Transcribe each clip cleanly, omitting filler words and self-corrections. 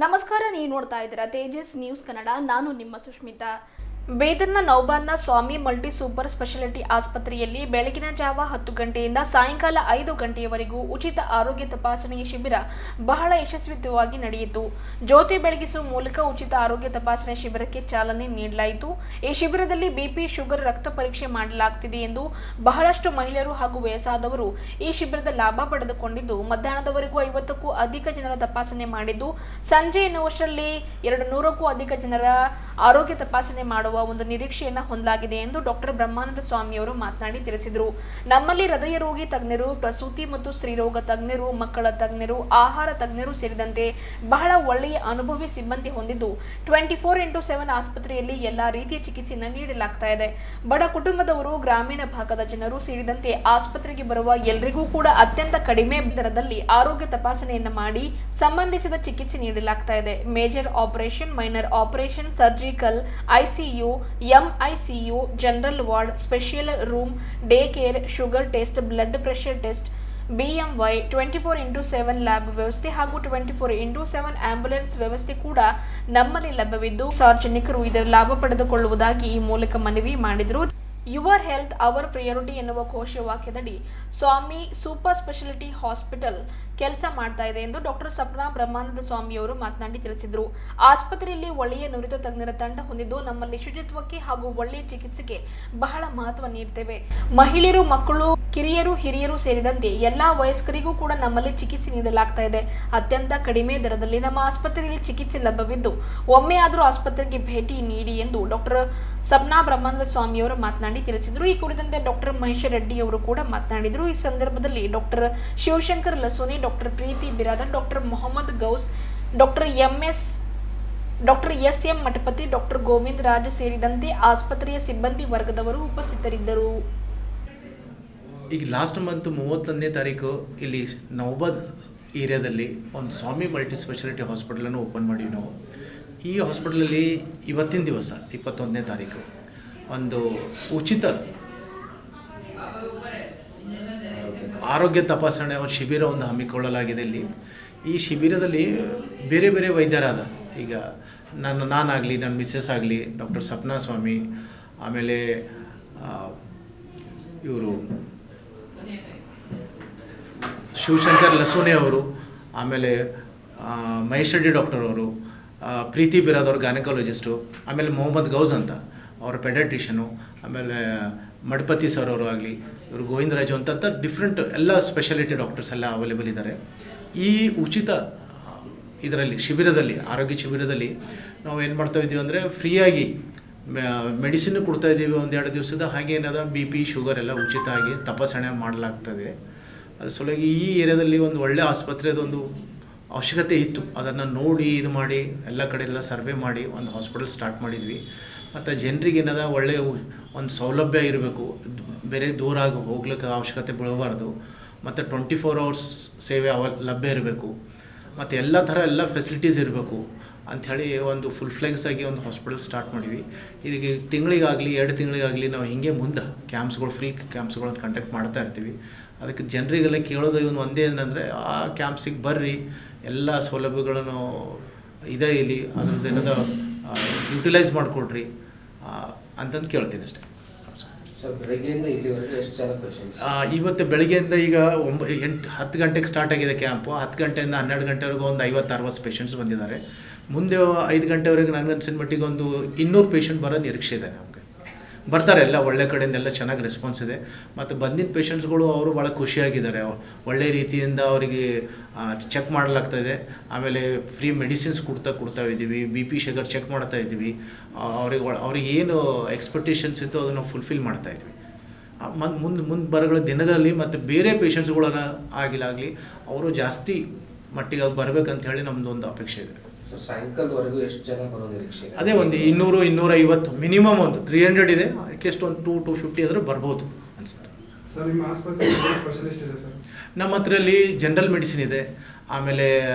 ನಮಸ್ಕಾರ, ನೀವು ನೋಡ್ತಾ ಇದ್ದೀರಾ ತೇಜಸ್ ನ್ಯೂಸ್ ಕನ್ನಡ. ನಾನು ನಿಮ್ಮ ಸುಷ್ಮಿತಾ. ಬೇದರ್ನ ನೌಬಾದ್ನ ಸ್ವಾಮಿ ಮಲ್ಟಿ ಸೂಪರ್ ಸ್ಪೆಷಾಲಿಟಿ ಆಸ್ಪತ್ರೆಯಲ್ಲಿ ಬೆಳಗಿನ ಜಾವ 10 ಗಂಟೆಯಿಂದ ಸಾಯಂಕಾಲ 5 ಗಂಟೆಯವರೆಗೂ ಉಚಿತ ಆರೋಗ್ಯ ತಪಾಸಣೆಯ ಶಿಬಿರ ಬಹಳ ಯಶಸ್ವಿಯಾಗಿ ನಡೆಯಿತು. ಜ್ಯೋತಿ ಬೆಳಗಿಸುವ ಮೂಲಕ ಉಚಿತ ಆರೋಗ್ಯ ತಪಾಸಣೆ ಶಿಬಿರಕ್ಕೆ ಚಾಲನೆ ನೀಡಲಾಯಿತು. ಈ ಶಿಬಿರದಲ್ಲಿ ಬಿಪಿ, ಶುಗರ್, ರಕ್ತ ಪರೀಕ್ಷೆ ಮಾಡಲಾಗುತ್ತಿದೆ ಎಂದು ಬಹಳಷ್ಟು ಮಹಿಳೆಯರು ಹಾಗೂ ವಯಸ್ಸಾದವರು ಈ ಶಿಬಿರದ ಲಾಭ ಪಡೆದುಕೊಂಡಿದ್ದು, ಮಧ್ಯಾಹ್ನದವರೆಗೂ 50ಕ್ಕೂ ಅಧಿಕ ಜನರ ತಪಾಸಣೆ ಮಾಡಿದ್ದು, ಸಂಜೆ ಎನ್ನುವಷ್ಟರಲ್ಲಿ 200ಕ್ಕೂ ಅಧಿಕ ಜನರ ಆರೋಗ್ಯ ತಪಾಸಣೆ ಮಾಡುವ ಒಂದು ನಿರೀಕ್ಷೆಯನ್ನು ಹೊಂದಲಾಗಿದೆ ಎಂದು ಡಾಕ್ಟರ್ ಬ್ರಹ್ಮಾನಂದ ಸ್ವಾಮಿಯವರು ಮಾತನಾಡಿ ತಿಳಿಸಿದರು. ನಮ್ಮಲ್ಲಿ ಹೃದಯ ರೋಗಿ ತಜ್ಞರು, ಪ್ರಸೂತಿ ಮತ್ತು ಸ್ತ್ರೀರೋಗ ತಜ್ಞರು, ಮಕ್ಕಳ ತಜ್ಞರು, ಆಹಾರ ತಜ್ಞರು ಸೇರಿದಂತೆ ಬಹಳ ಒಳ್ಳೆಯ ಅನುಭವಿ ಸಿಬ್ಬಂದಿ ಹೊಂದಿದ್ದು 24x7 ಆಸ್ಪತ್ರೆಯಲ್ಲಿ ಎಲ್ಲಾ ರೀತಿಯ ಚಿಕಿತ್ಸೆಯನ್ನು ನೀಡಲಾಗ್ತಾ ಇದೆ. ಬಡ ಕುಟುಂಬದವರು, ಗ್ರಾಮೀಣ ಭಾಗದ ಜನರು ಸೇರಿದಂತೆ ಆಸ್ಪತ್ರೆಗೆ ಬರುವ ಎಲ್ಲರಿಗೂ ಕೂಡ ಅತ್ಯಂತ ಕಡಿಮೆ ದರದಲ್ಲಿ ಆರೋಗ್ಯ ತಪಾಸಣೆಯನ್ನು ಮಾಡಿ ಸಂಬಂಧಿಸಿದ ಚಿಕಿತ್ಸೆ ನೀಡಲಾಗ್ತಾ ಇದೆ. Major operation, minor operation, surgical, ICU, MICU, general ward, special room, day care, sugar test, blood pressure test, BMY, 24x7 lab ವ್ಯವಸ್ಥೆ ಹಾಗೂ 24x7 ಆಂಬ್ಯುಲೆನ್ಸ್ ವ್ಯವಸ್ಥೆ ಕೂಡ ನಮ್ಮಲ್ಲಿ ಲಭ್ಯವಿದ್ದು, ಸಾರ್ವಜನಿಕರು ಇದರ ಲಾಭ ಪಡೆದುಕೊಳ್ಳುವುದಾಗಿ ಈ ಮೂಲಕ ಮನವಿ ಮಾಡಿದರು. ಯುವರ್ ಹೆಲ್ತ್ ಅವರ್ ಪ್ರಿಯಾರಿಟಿ ಎನ್ನುವ ಘೋಷವಾಕ್ಯದಡಿ ಸ್ವಾಮಿ ಸೂಪರ್ ಸ್ಪೆಷಾಲಿಟಿ ಹಾಸ್ಪಿಟಲ್ ಕೆಲಸ ಮಾಡ್ತಾ ಇದೆ ಎಂದು ಡಾಕ್ಟರ್ ಸಪ್ನಾ ಬ್ರಹ್ಮಾನಂದ ಸ್ವಾಮಿಯವರು ಮಾತನಾಡಿ ತಿಳಿಸಿದರು. ಆಸ್ಪತ್ರೆಯಲ್ಲಿ ಒಳ್ಳೆಯ ನುರಿತ ತಜ್ಞರ ತಂಡ ಹೊಂದಿದ್ದು, ನಮ್ಮಲ್ಲಿ ಶುಚಿತ್ವಕ್ಕೆ ಹಾಗೂ ಒಳ್ಳೆಯ ಚಿಕಿತ್ಸೆಗೆ ಬಹಳ ಮಹತ್ವ ನೀಡುತ್ತೇವೆ. ಮಹಿಳೆಯರು, ಮಕ್ಕಳು, ಕಿರಿಯರು, ಹಿರಿಯರು ಸೇರಿದಂತೆ ಎಲ್ಲಾ ವಯಸ್ಕರಿಗೂ ಕೂಡ ನಮ್ಮಲ್ಲಿ ಚಿಕಿತ್ಸೆ ನೀಡಲಾಗ್ತಾ ಇದೆ. ಅತ್ಯಂತ ಕಡಿಮೆ ದರದಲ್ಲಿ ನಮ್ಮ ಆಸ್ಪತ್ರೆಯಲ್ಲಿ ಚಿಕಿತ್ಸೆ ಲಭ್ಯವಿದ್ದು, ಒಮ್ಮೆ ಆದರೂ ಆಸ್ಪತ್ರೆಗೆ ಭೇಟಿ ನೀಡಿ ಎಂದು ಡಾಕ್ಟರ್ ಸಪ್ನಾ ಬ್ರಹ್ಮಾನಂದ ಸ್ವಾಮಿಯವರು ಮಾತನಾಡಿ ತಿಳಿಸಿದರು. ಈ ಕುರಿತಂತೆ ಡಾಕ್ಟರ್ ಮಹೇಶ ರೆಡ್ಡಿ ಅವರು ಕೂಡ ಮಾತನಾಡಿದರು. ಈ ಸಂದರ್ಭದಲ್ಲಿ doctor Shivashankar Lasoni, doctor Preeti Biradar, doctor Mohammad Ghouse, doctor S M. Mathapati, doctor Govinda Raj ಸೇರಿದಂತೆ ಆಸ್ಪತ್ರೆಯ ಸಿಬ್ಬಂದಿ ವರ್ಗದವರು ಉಪಸ್ಥಿತರಿದ್ದರು. ಈಗ ಲಾಸ್ಟ್ ಮಂತ್ 31ನೇ ತಾರೀಕು ಇಲ್ಲಿ ನೌಬಾದ್ ಏರಿಯಾದಲ್ಲಿ ಒಂದು ಸ್ವಾಮಿ ಮಲ್ಟಿ ಸ್ಪೆಷಾಲಿಟಿ ಹಾಸ್ಪಿಟಲನ್ನು ಓಪನ್ ಮಾಡಿವಿ ನಾವು. ಈ ಹಾಸ್ಪಿಟಲಲ್ಲಿ ಇವತ್ತಿನ ದಿವಸ 21ನೇ ತಾರೀಕು ಒಂದು ಉಚಿತ ಆರೋಗ್ಯ ತಪಾಸಣೆ ಒಂದು ಶಿಬಿರ ಒಂದು ಹಮ್ಮಿಕೊಳ್ಳಲಾಗಿದೆ. ಇಲ್ಲಿ ಈ ಶಿಬಿರದಲ್ಲಿ ಬೇರೆ ಬೇರೆ ವೈದ್ಯರಾದ, ಈಗ ನಾನಾಗಲಿ, ನನ್ನ ಮಿಸಸ್ ಆಗಲಿ, ಡಾಕ್ಟರ್ ಸಪ್ನಾ ಸ್ವಾಮಿ, ಆಮೇಲೆ ಇವರು ಶಿವಶಂಕರ್ ಲಸೋನಿ ಅವರು, ಆಮೇಲೆ ಮಹೇಶ್ ರೆಡ್ಡಿ ಡಾಕ್ಟರ್ ಅವರು, ಪ್ರೀತಿ ಬಿರಾದವ್ರು ಗೈನಕಾಲಜಿಸ್ಟು, ಆಮೇಲೆ ಮೊಹಮ್ಮದ್ ಗೌಸ್ ಅಂತ ಅವರ ಪೆಡಿಯಾಟ್ರಿಷನು, ಆಮೇಲೆ ಮಠಪತಿ ಸರ್ ಅವರು ಆಗಲಿ, ಇವರು ಗೋವಿಂದರಾಜು ಅಂತ ಡಿಫ್ರೆಂಟ್ ಎಲ್ಲ ಸ್ಪೆಷಾಲಿಟಿ ಡಾಕ್ಟರ್ಸ್ ಎಲ್ಲ ಅವೈಲೇಬಲ್ ಇದ್ದಾರೆ. ಈ ಉಚಿತ ಇದರಲ್ಲಿ ಶಿಬಿರದಲ್ಲಿ, ಆರೋಗ್ಯ ಶಿಬಿರದಲ್ಲಿ ನಾವು ಏನು ಮಾಡ್ತಾಯಿದ್ದೀವಿ ಅಂದರೆ ಫ್ರೀಯಾಗಿ ಮೆಡಿಸಿನ್ ಕೊಡ್ತಾಯಿದ್ದೀವಿ 1-2 ದಿವಸದ. ಹಾಗೆ ಏನದ BP, ಶುಗರ್ ಎಲ್ಲ ಉಚಿತ ಆಗಿ ತಪಾಸಣೆ ಮಾಡಲಾಗ್ತದೆ. ಅದ್ರ ಸಲುವಾಗಿ ಈ ಏರಿಯಾದಲ್ಲಿ ಒಂದು ಒಳ್ಳೆಯ ಆಸ್ಪತ್ರೆದೊಂದು ಅವಶ್ಯಕತೆ ಇತ್ತು. ಅದನ್ನು ನೋಡಿ ಇದು ಮಾಡಿ ಎಲ್ಲ ಕಡೆ ಎಲ್ಲ ಸರ್ವೆ ಮಾಡಿ ಒಂದು ಹಾಸ್ಪಿಟಲ್ ಸ್ಟಾರ್ಟ್ ಮಾಡಿದ್ವಿ. ಮತ್ತು ಜನರಿಗೆ ಏನದ ಒಳ್ಳೆಯ ಒಂದು ಸೌಲಭ್ಯ ಇರಬೇಕು, ಬೇರೆ ದೂರ ಆಗಿ ಹೋಗ್ಲಿಕ್ಕೆ ಅವಶ್ಯಕತೆ ಬೀಳಬಾರ್ದು, ಮತ್ತು 24 hours ಸೇವೆ ಲಭ್ಯ ಇರಬೇಕು, ಮತ್ತು ಎಲ್ಲ ಥರ ಎಲ್ಲ ಫೆಸಿಲಿಟೀಸ್ ಇರಬೇಕು ಅಂಥೇಳಿ ಒಂದು ಫುಲ್ ಫ್ಲೆಕ್ಸ್ ಆಗಿ ಒಂದು ಹಾಸ್ಪಿಟಲ್ ಸ್ಟಾರ್ಟ್ ಮಾಡಿವಿ. ಇದಕ್ಕೆ ತಿಂಗಳಿಗಾಗಲಿ 2 ತಿಂಗಳಿಗಾಗಲಿ ನಾವು ಹಿಂಗೆ ಮುಂದೆ ಕ್ಯಾಂಪ್ಸ್ಗಳು, ಫ್ರೀ ಕ್ಯಾಂಪ್ಸ್ಗಳನ್ನು ಕಂಡಕ್ಟ್ ಮಾಡ್ತಾ ಇರ್ತೀವಿ. ಅದಕ್ಕೆ ಜನರಿಗೆಲ್ಲ ಕೇಳೋದು ಒಂದೇ ಏನಂದರೆ, ಆ ಕ್ಯಾಂಪ್ಸಿಗೆ ಬರ್ರಿ, ಎಲ್ಲ ಸೌಲಭ್ಯಗಳನ್ನು ಇದೆ ಇಲ್ಲಿ, ಅದ್ರದ್ದು ಏನದ ಯುಟಿಲೈಸ್ ಮಾಡಿಕೊಡ್ರಿ ಅಂತಂದು ಕೇಳ್ತೀನಿ ಅಷ್ಟೇ. ಇವತ್ತು ಬೆಳಗ್ಗೆಯಿಂದ ಈಗ 10 ಗಂಟೆಗೆ ಸ್ಟಾರ್ಟ್ ಆಗಿದೆ ಕ್ಯಾಂಪು. 10 ಗಂಟೆಯಿಂದ 12 ಗಂಟೆವರೆಗೂ ಒಂದು 50-60 ಪೇಷಂಟ್ಸ್ ಬಂದಿದ್ದಾರೆ. ಮುಂದೆ 5 ಗಂಟೆವರೆಗೆ ನನಗೆ ಅನ್ಸಿದ ಮಟ್ಟಿಗೆ ಒಂದು 200 ಪೇಷಂಟ್ ಬರೋ ನಿರೀಕ್ಷೆ ಇದೆ. ನಮಗೆ ಬರ್ತಾರೆ, ಎಲ್ಲ ಒಳ್ಳೆ ಕಡೆಯಿಂದ ಎಲ್ಲ ಚೆನ್ನಾಗಿ ರೆಸ್ಪಾನ್ಸ್ ಇದೆ. ಮತ್ತು ಬಂದಿದ್ದ ಪೇಷಂಟ್ಸ್ಗಳು ಅವರು ಭಾಳ ಖುಷಿಯಾಗಿದ್ದಾರೆ. ಒಳ್ಳೆ ರೀತಿಯಿಂದ ಅವರಿಗೆ ಚೆಕ್ ಮಾಡಲಾಗ್ತಾಯಿದೆ. ಆಮೇಲೆ ಫ್ರೀ ಮೆಡಿಸಿನ್ಸ್ ಕೊಡ್ತಾ ಇದ್ದೀವಿ. BP, ಶುಗರ್ ಚೆಕ್ ಮಾಡ್ತಾ ಇದ್ದೀವಿ. ಅವ್ರಿಗೆ ಏನು ಎಕ್ಸ್ಪೆಕ್ಟೇಷನ್ಸ್ ಇತ್ತು ಅದನ್ನು ಫುಲ್ಫಿಲ್ ಮಾಡ್ತಾಯಿದ್ವಿ. ಮುಂದೆ ಬರಗಳ ದಿನಗಳಲ್ಲಿ ಮತ್ತು ಬೇರೆ ಪೇಷಂಟ್ಸ್ಗಳನ್ನ ಆಗಲಿ ಅವರು ಜಾಸ್ತಿ ಮಟ್ಟಿಗೆ ಬರ್ಬೇಕಂತ ಹೇಳಿ ನಮ್ಮದು ಒಂದು ಅಪೇಕ್ಷೆ ಇದೆ. ಸಾಯಂಕಾಲದವರೆಗೂ ಎಷ್ಟು ಜನ ಬರೋ ನಿರೀಕ್ಷೆ? ಅದೇ ಒಂದು 200-250 ಮಿನಿಮಮ್, ಒಂದು 300 ಇದೆ. ಅಟ್ಲೀಸ್ಟ್ ಒಂದು 250 ಆದರೂ ಬರ್ಬೋದು ಅನ್ಸುತ್ತೆ. ಸರ್, ನಿಮ್ಮ ಆಸ್ಪತ್ರೆ ಸ್ಪೆಷಲಿಸ್ಟ್ ಇದೆ ಸರ್? ನಮ್ಮ ಹತ್ರಲ್ಲಿ ಜನರಲ್ ಮೆಡಿಸಿನ್ ಇದೆ, ಆಮೇಲೆ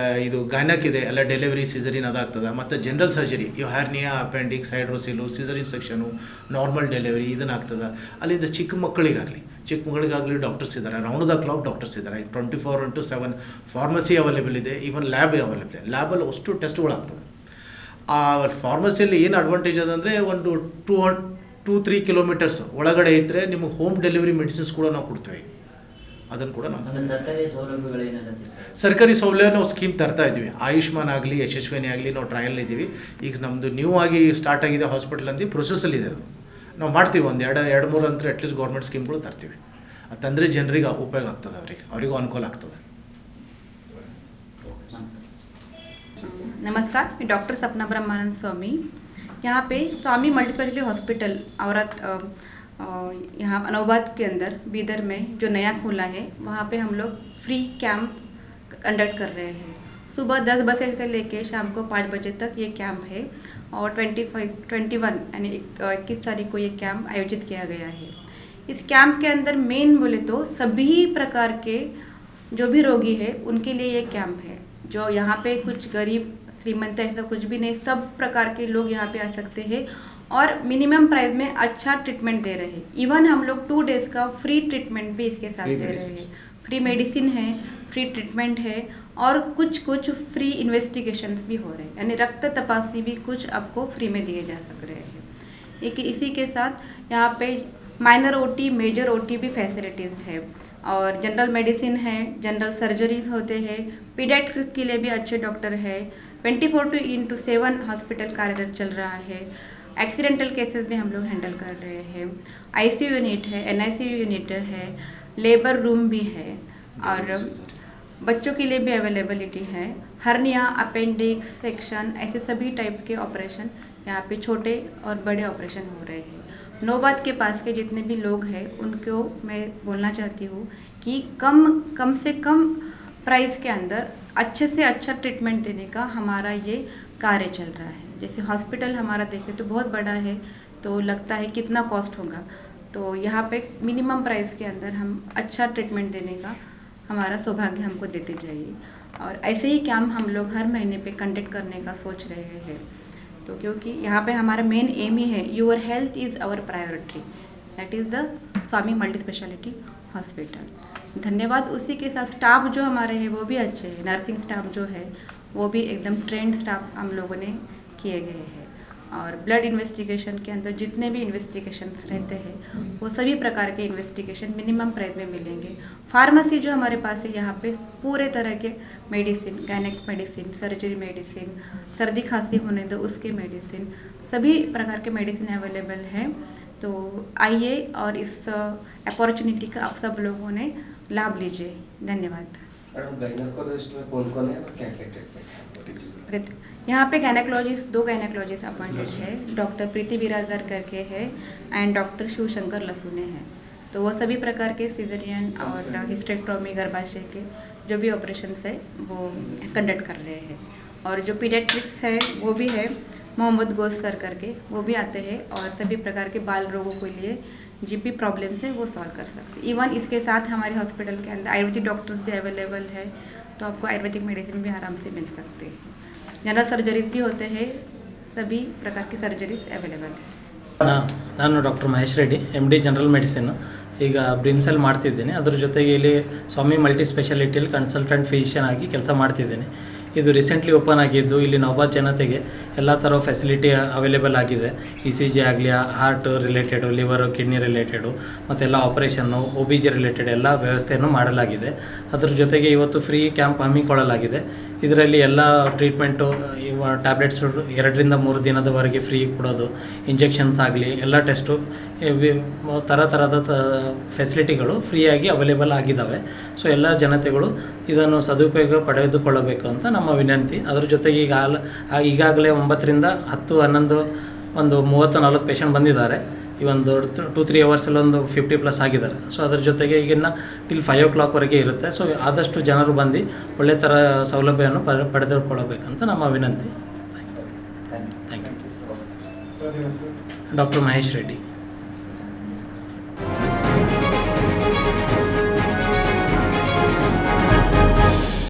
ಇದು ಗೈನಕ್ ಇದೆ, ಎಲ್ಲ ಡೆಲಿವರಿ, ಸಿಸರಿನ್ ಅದಾಗ್ತದೆ, ಮತ್ತು ಜನರಲ್ ಸರ್ಜರಿ, ಇವು hernia, appendix, hydrocele, caesarean section, normal delivery ಇದನ್ನು ಆಗ್ತದೆ. ಅಲ್ಲಿಂದ ಚಿಕ್ಕ ಮಕ್ಕಳಿಗಾಗಲಿ ಚಿಕ್ಕಮಗಳಿಗಾಗಲಿ ಡಾಕ್ಟರ್ಸ್ ಇದ್ದಾರೆ, ರೌಂಡ್ ದ ಕ್ಲಾಕ್ ಡಾಕ್ಟರ್ಸ್ ಇದ್ದಾರೆ. 24/7 ಫಾರ್ಮಸಿ ಅವೈಲೇಬಲ್ ಇದೆ, ಈವನ್ ಲ್ಯಾಬ್ ಅವೈಲೇಬಲ್ ಇದೆ. ಲ್ಯಾಬಲ್ಲಿ ಅಷ್ಟು ಟೆಸ್ಟ್ಗಳಾಗ್ತದೆ. ಆ ಫಾರ್ಮಸಿಯಲ್ಲಿ ಏನು ಅಡ್ವಾಂಟೇಜ್ ಅದಂದರೆ ಒಂದು 2-3 ಕಿಲೋಮೀಟರ್ಸ್ ಒಳಗಡೆ ಇದ್ದರೆ ನಿಮಗೆ ಹೋಮ್ ಡೆಲಿವರಿ ಮೆಡಿಸಿನ್ಸ್ ಕೂಡ ನಾವು ಕೊಡ್ತೀವಿ. ಅದನ್ನು ಕೂಡ ನಾವು ಸರ್ಕಾರಿ ಸೌಲಭ್ಯಗಳೇನೆಲ್ಲ ಸಿಗ್ತವೆ? ಸರ್ಕಾರಿ ಸೌಲಭ್ಯ ನಾವು ಸ್ಕೀಮ್ ತರ್ತಾ ಇದ್ದೀವಿ. ಆಯುಷ್ಮಾನ್ ಆಗಲಿ ಯಶಸ್ವಿನಿ ಆಗಲಿ ನಾವು ಟ್ರಯಲ್ ಇದ್ದೀವಿ. ಈಗ ನಮ್ಮದು ನ್ಯೂ ಆಗಿ ಸ್ಟಾರ್ಟ್ ಆಗಿದೆ ಹಾಸ್ಪಿಟಲ್ ಅಂತ ಪ್ರೊಸೆಸ್ಸಲ್ಲಿದೆ. ಅದು ನಾವು ಮಾಡ್ತೀವಿ. ಒಂದು 2-3 ಅಂತ ಅಟ್ಲೀಸ್ಟ್ ಗೌರ್ಮೆಂಟ್ ಸ್ಕೀಮ್ಗಳು ತರ್ತೀವಿ. ಅದು ತಂದರೆ ಜನರಿಗೆ ಉಪಯೋಗ ಆಗ್ತದೆ, ಅವರಿಗೂ ಅನುಕೂಲ ಆಗ್ತದೆ. नमस्कार, मैं डॉक्टर सपना ब्रह्मानंद स्वामी। यहाँ पे स्वामी मल्टीस्पेशलिटी हॉस्पिटल औरत यहाँ नौबाद के अंदर बीदर में जो नया खुला है, वहाँ पे हम लोग फ्री कैंप कंडक्ट कर रहे हैं। सुबह 10 बजे से लेके शाम को 5 बजे तक ये कैंप है और 21 यानी 21 तारीख को ये कैंप आयोजित किया गया है। इस कैंप के अंदर मेन बोले तो सभी प्रकार के जो भी रोगी है उनके लिए ये कैंप है। जो यहाँ पे कुछ गरीब श्रीमंत ऐसा कुछ भी नहीं, सब प्रकार के लोग यहाँ पे आ सकते हैं और मिनिमम प्राइस में अच्छा ट्रीटमेंट दे रहे हैं। इवन हम लोग 2 डेज़ का फ्री ट्रीटमेंट भी इसके साथ दे रहे हैं। फ्री मेडिसिन है, फ्री ट्रीटमेंट है और कुछ फ्री इन्वेस्टिगेशंस भी हो रहे हैं, यानी रक्त तपासनी भी कुछ आपको फ्री में दिए जा सक रहे हैं। एक इसी के साथ यहाँ पे माइनर OT, मेजर OT भी फैसिलिटीज़ है और जनरल मेडिसिन है, जनरल सर्जरीज होते हैं, पीडियाट्रिक्स के लिए भी अच्छे डॉक्टर है। 24/7 हॉस्पिटल कार्यरत चल रहा है। एक्सीडेंटल केसेस भी हम लोग हैंडल कर रहे हैं। ICU यूनिट है, NICU यूनिट है, लेबर रूम भी है और बच्चों के लिए भी अवेलेबिलिटी है। हर्निया, अपेंडिक्स सेक्शन ऐसे सभी टाइप के ऑपरेशन यहाँ पे छोटे और बड़े ऑपरेशन हो रहे हैं। नौबाद के पास के जितने भी लोग हैं उनको मैं बोलना चाहती हूँ कि कम से कम प्राइस के अंदर अच्छे से अच्छा ट्रीटमेंट देने का हमारा ये कार्य चल रहा है। जैसे हॉस्पिटल हमारा देखें तो बहुत बड़ा है, तो लगता है कितना कॉस्ट होगा, तो यहाँ पे मिनिमम प्राइस के अंदर हम अच्छा ट्रीटमेंट देने का हमारा सौभाग्य हमको देते जाइए। और ऐसे ही कैंप हम लोग हर महीने पे कंडक्ट करने का सोच रहे हैं। तो क्योंकि यहाँ पे हमारा मेन एम ही है your health is our priority, that is the Swami multi speciality hospital. धन्यवाद। उसी के साथ स्टाफ जो हमारे हैं वो भी अच्छे हैं। नर्सिंग स्टाफ जो है वो भी एकदम ट्रेंड स्टाफ हम लोगों ने किए गए हैं और ब्लड इन्वेस्टिगेशन के अंदर जितने भी इन्वेस्टिगेशंस रहते हैं वो सभी प्रकार के इन्वेस्टिगेशन मिनिमम प्राइस में मिलेंगे। फार्मेसी जो हमारे पास है यहाँ पे पूरे तरह के medicine, gynaec medicine, surgery medicine, सर्दी खांसी होने दो उसके मेडिसिन, सभी प्रकार के मेडिसिन अवेलेबल है। तो आइए और इस अपॉर्चुनिटी का आप सब लोगों ने लाभ लीजिए। धन्यवाद। मैडम, गायनेकोलॉजिस्ट में कौन है और क्या क्या ट्रीटमेंट? यहाँ पे गायनेकोलॉजिस्ट 2 गायनेकोलॉजिस्ट अपॉइंटेड है। डॉक्टर प्रीति बिरादर करके है एंड डॉक्टर शिवशंकर लसूने हैं। तो वो सभी प्रकार के सीजरियन और हिस्टेक्टोमी, गर्भाशय के जो भी ऑपरेशंस है वो कंडक्ट कर रहे हैं। और जो पीडियाट्रिक्स है वो भी है, मोहम्मद गोस सर करके, वो भी आते हैं और सभी प्रकार के बाल रोगों के लिए जो भी प्रॉब्लम्स है वो सॉल्व कर सकते हैं। इवन इसके साथ हमारे हॉस्पिटल के अंदर आयुर्वेदिक डॉक्टर्स भी अवेलेबल है, तो आपको आयुर्वेदिक मेडिसिन भी आराम से मिल सकते हैं। जनरल सर्जरीज भी होते हैं, सभी प्रकार की सर्जरीज अवेलेबल है। ನಾನು doctor Mahesh Reddy, MD general medicine. ಈಗ ಬ್ರಿಮ್ಸಲ್ಲಿ ಮಾಡ್ತಿದ್ದೀನಿ. ಅದರ ಜೊತೆಗೆ ಇಲ್ಲಿ ಸ್ವಾಮಿ ಮಲ್ಟಿ ಸ್ಪೆಷಾಲಿಟಿಯಲ್ಲಿ ಕನ್ಸಲ್ಟೆಂಟ್ ಫಿಸಿಷಿಯನ್ ಆಗಿ ಕೆಲಸ ಮಾಡ್ತಿದ್ದೀನಿ. ಇದು ರೀಸೆಂಟ್ಲಿ ಓಪನ್ ಆಗಿದ್ದು ಇಲ್ಲಿ ನೌಬಾದ್ ಜನತೆಗೆ ಎಲ್ಲ ಥರ ಫೆಸಿಲಿಟಿ ಅವೈಲೇಬಲ್ ಆಗಿದೆ. ECG ಆಗಲಿ, heart related, liver, kidney related ಮತ್ತೆಲ್ಲ ಆಪರೇಷನ್ನು, OBG ರಿಲೇಟೆಡ್ ಎಲ್ಲ ವ್ಯವಸ್ಥೆಯನ್ನು ಮಾಡಲಾಗಿದೆ. ಅದರ ಜೊತೆಗೆ ಇವತ್ತು ಫ್ರೀ ಕ್ಯಾಂಪ್ ಹಮ್ಮಿಕೊಳ್ಳಲಾಗಿದೆ. ಇದರಲ್ಲಿ ಎಲ್ಲ ಟ್ರೀಟ್ಮೆಂಟು, ಟ್ಯಾಬ್ಲೆಟ್ಸ್ 2ರಿಂದ 3 ದಿನದವರೆಗೆ ಫ್ರೀ ಕೊಡೋದು, ಇಂಜೆಕ್ಷನ್ಸ್ ಆಗಲಿ ಎಲ್ಲ ಟೆಸ್ಟು, ಥರದ ಫೆಸಿಲಿಟಿಗಳು ಫ್ರೀಯಾಗಿ ಅವೈಲೇಬಲ್ ಆಗಿದ್ದಾವೆ. ಸೊ ಎಲ್ಲ ಜನತೆಗಳು ಇದನ್ನು ಸದುಪಯೋಗ ಪಡೆದುಕೊಳ್ಳಬೇಕು ಅಂತ ನಮ್ಮ ವಿನಂತಿ. ಅದರ ಜೊತೆಗೆ ಈಗಾಗಲೇ 9ರಿಂದ 10, 11 ಒಂದು 30-40 ಪೇಷಂಟ್ ಬಂದಿದ್ದಾರೆ. ಈ ಒಂದು 2-3 ಅವರ್ಸಲ್ಲಿ ಒಂದು 50+ ಆಗಿದ್ದಾರೆ. ಸೊ ಅದ್ರ ಜೊತೆಗೆ ಈಗಿನ ಟಿಲ್ 5 o'clockವರೆಗೆ ಇರುತ್ತೆ. ಸೊ ಆದಷ್ಟು ಜನರು ಬಂದು ಒಳ್ಳೆ ಥರ ಸೌಲಭ್ಯವನ್ನು ಪಡೆದುಕೊಳ್ಳಬೇಕಂತ ನಮ್ಮ ವಿನಂತಿ. Thank you. Doctor Mahesh Reddy.